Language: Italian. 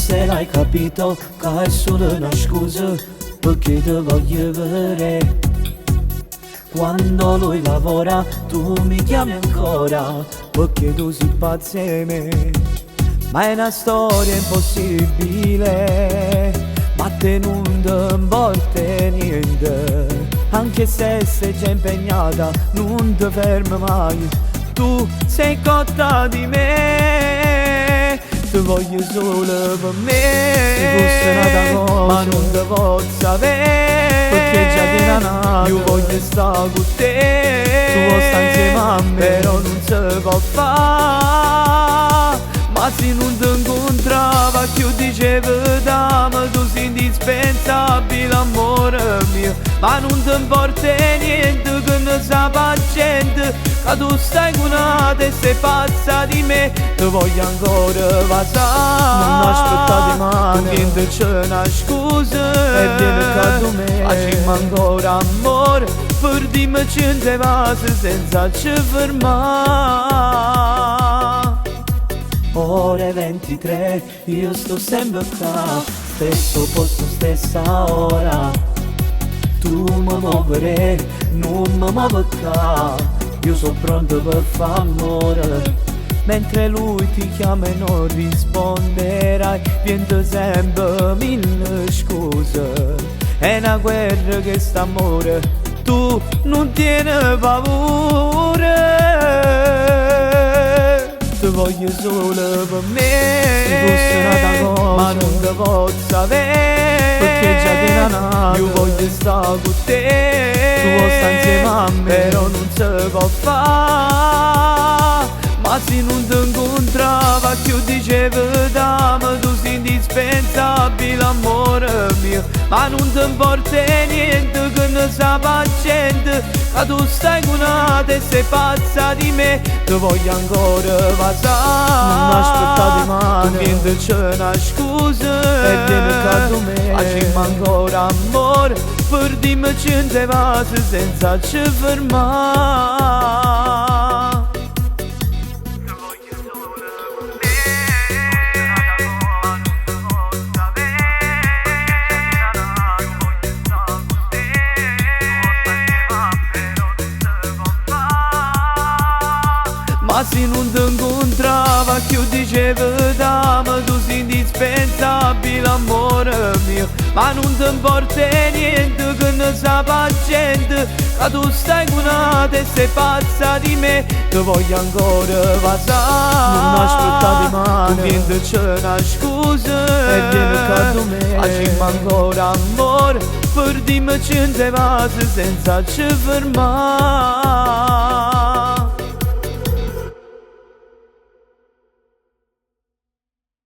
se l'hai capito che è solo una scusa perché ti voglio vedere. Quando lui lavora tu mi chiami ancora perché tu sei pazzo di me. Ma è una storia impossibile, ma te non ti importa niente. Anche se sei già impegnata non ti fermi mai. Tu sei cotta di me, ti voglio solo per me. Se fosse nata cosa, ma non ti voglio sapere, perché già ti era nata. Io voglio stare con te, tu vuoi stare insieme a me, però non si può fare. Ma se non ti incontrava più dicevo dammi, tu sei indispensabile amore mio. Ma non ti importa niente che ne sa la gente, che tu stai con una e sei pazza di me. Ti voglio ancora passare, non aspettare male, niente c'è una scusa e vieni qua con me. Facciamo ancora amore, per dirmi che te vas senza ci fermare. Ore 23, io sto sempre qua, stesso posto, stessa ora. Tu mi muovere, non mi muovo qua, io sono pronto per fare amore. Mentre lui ti chiama e non risponderai, vieni sempre mille scuse. È una guerra che sta amore, tu non tieni paura. Ti voglio solo per me, se fosse nata cosa, ma non ti voglio sapere, perché già ti era nata. Io voglio stare con te, tu vuoi stare insieme a me, però non si può fare. Ma se non ti incontrava più dicevo dammi, tu sei indispensabile amore mio. Ma non ti importa niente che ne sa la gente, che tu stai con una e sei pazza di me. Ti voglio ancora passare, non aspettare male, niente c'è una scusa e vieni qua con me. Facciamo ancora amore, per dirmi che te vas senza ci fermare. Ma se non ti incontrava più dicevo dammi, tu sei indispensabile amore mio. Ma non ti importa niente che ne sa la gente, che tu stai con una e sei pazza di me. Ti voglio ancora passare, non aspettare male, niente c'è una scusa e vieni qua con me. Facciamo ancora amore, per dirmi che te vas senza ci fermare.